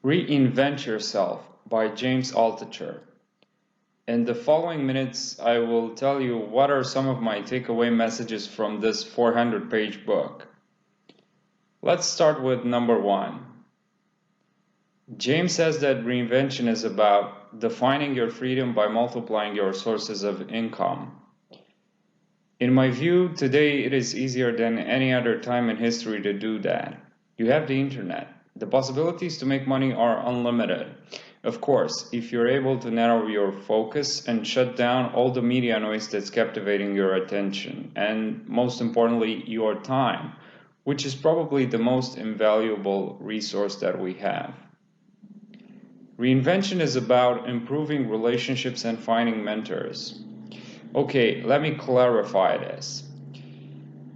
Reinvent Yourself by James Altucher. In the following minutes, I will tell you what are some of my takeaway messages from this 400-page book. Let's start with number 1. James says that reinvention is about defining your freedom by multiplying your sources of income. In my view, today it is easier than any other time in history to do that. You have the internet. The possibilities to make money are unlimited. Of course, if you're able to narrow your focus and shut down all the media noise that's captivating your attention, and most importantly, your time, which is probably the most invaluable resource that we have. Reinvention is about improving relationships and finding mentors. Okay, let me clarify this.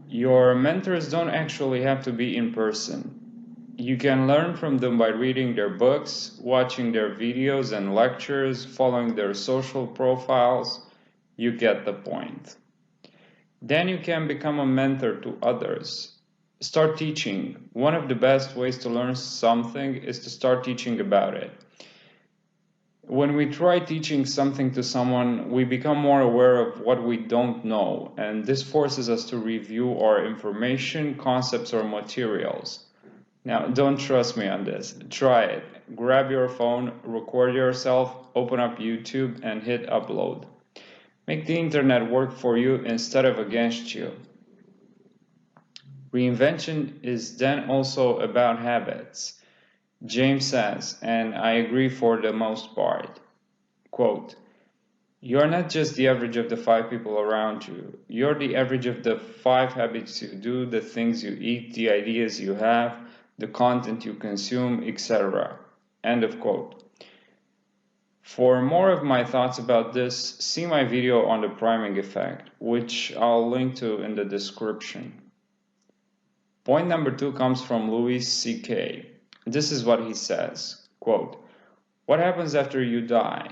Your mentors don't actually have to be in person. You can learn from them by reading their books, watching their videos and lectures, following their social profiles. You get the point. Then you can become a mentor to others. Start teaching. One of the best ways to learn something is to start teaching about it. When we try teaching something to someone, we become more aware of what we don't know, and this forces us to review our information, concepts, or materials. Now, don't trust me on this. Try it. Grab your phone, record yourself, open up YouTube, and hit upload. Make the internet work for you instead of against you. Reinvention is then also about habits. James says, and I agree for the most part, quote, "You're not just the average of the 5 people around you. You're the average of the 5 habits you do, the things you eat, the ideas you have, the content you consume, etc." End of quote. For more of my thoughts about this, see my video on the priming effect, which I'll link to in the description. Point number 2 comes from Louis C.K. This is what he says, quote, "What happens after you die?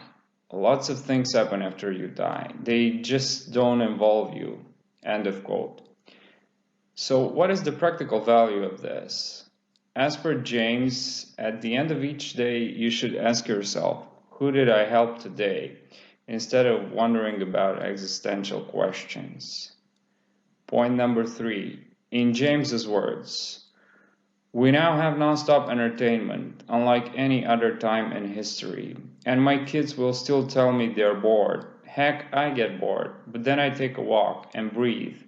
Lots of things happen after you die. They just don't involve you." End of quote. So what is the practical value of this? As per James, at the end of each day, you should ask yourself, who did I help today? Instead of wondering about existential questions. Point number 3, in James's words, "We now have non-stop entertainment, unlike any other time in history. And my kids will still tell me they're bored. Heck, I get bored, but then I take a walk and breathe.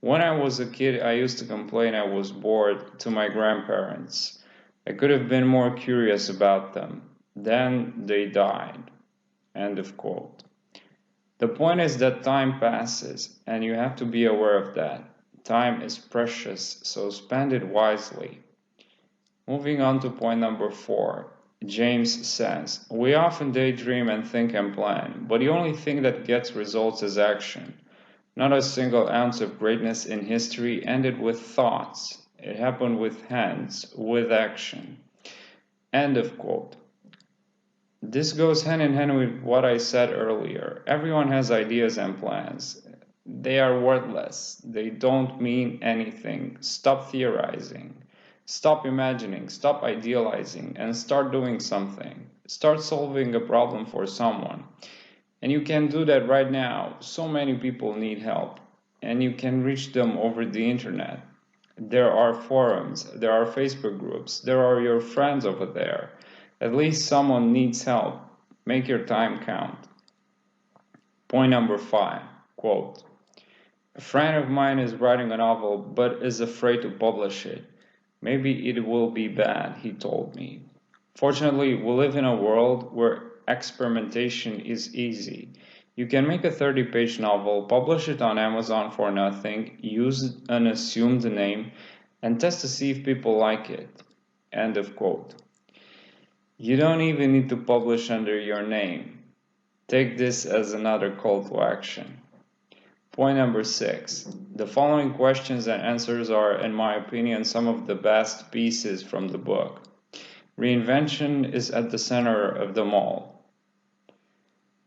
When I was a kid, I used to complain I was bored to my grandparents. I could have been more curious about them. Then they died." End of quote. The point is that time passes, and you have to be aware of that. Time is precious, so spend it wisely. Moving on to point number 4, James says, "We often daydream and think and plan, but the only thing that gets results is action. Not a single ounce of greatness in history ended with thoughts. It happened with hands, with action." End of quote. This goes hand in hand with what I said earlier. Everyone has ideas and plans. They are worthless. They don't mean anything. Stop theorizing. Stop imagining, stop idealizing, and start doing something. Start solving a problem for someone. And you can do that right now. So many people need help, and you can reach them over the internet. There are forums, there are Facebook groups, there are your friends over there. At least someone needs help. Make your time count. Point number 5, quote, "A friend of mine is writing a novel but is afraid to publish it. Maybe it will be bad," he told me. Fortunately, we live in a world where experimentation is easy. You can make a 30-page novel, publish it on Amazon for nothing, use an assumed name, and test to see if people like it. End of quote. You don't even need to publish under your name. Take this as another call to action. Point number 6. The following questions and answers are, in my opinion, some of the best pieces from the book. Reinvention is at the center of them all.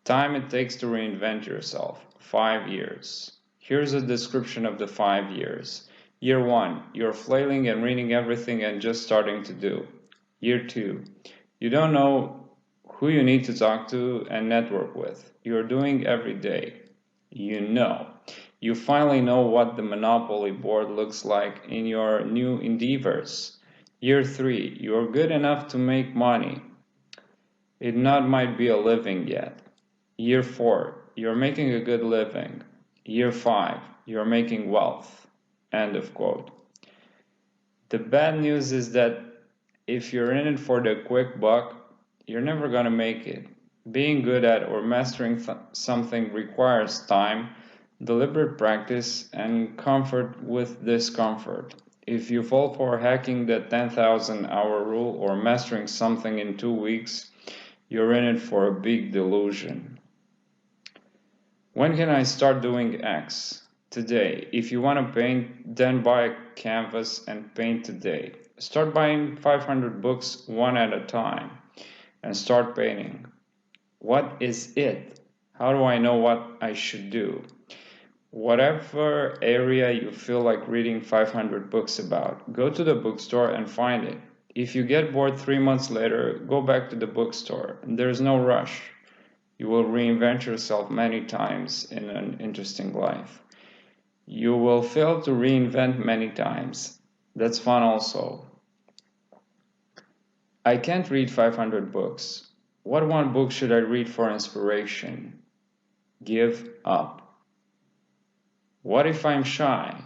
Time it takes to reinvent yourself, 5 years. Here's a description of the 5 years. Year 1, you're flailing and reading everything and just starting to do. Year 2, You don't know who you need to talk to and network with. You're doing every day. You know. You finally know what the Monopoly board looks like in your new endeavors. Year 3, you're good enough to make money. It not might be a living yet. Year 4, you're making a good living. Year 5, you're making wealth. End of quote. The bad news is that if you're in it for the quick buck, you're never gonna make it. Being good at or mastering something requires time, deliberate practice, and comfort with discomfort. If you fall for hacking the 10,000 hour rule or mastering something in 2 weeks, you're in it for a big delusion. When can I start doing X? Today. If you want to paint, then buy a canvas and paint today. Start buying 500 books one at a time and start painting. What is it? How do I know what I should do? Whatever area you feel like reading 500 books about, go to the bookstore and find it. If you get bored 3 months later, go back to the bookstore. There's no rush. You will reinvent yourself many times in an interesting life. You will fail to reinvent many times. That's fun also. I can't read 500 books. What one book should I read for inspiration? Give up. What if I'm shy?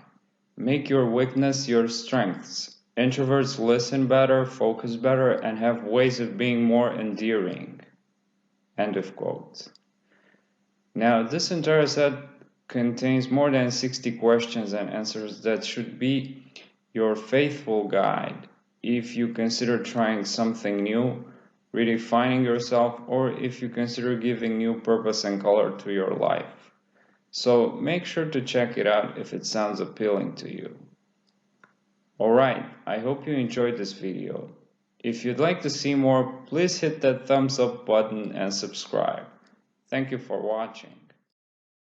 Make your weakness your strengths. Introverts listen better, focus better, and have ways of being more endearing. End of quote. Now, this entire set contains more than 60 questions and answers that should be your faithful guide if you consider trying something new, redefining yourself, or if you consider giving new purpose and color to your life. So make sure to check it out if it sounds appealing to you. Alright, I hope you enjoyed this video. If you'd like to see more, please hit that thumbs up button and subscribe. Thank you for watching.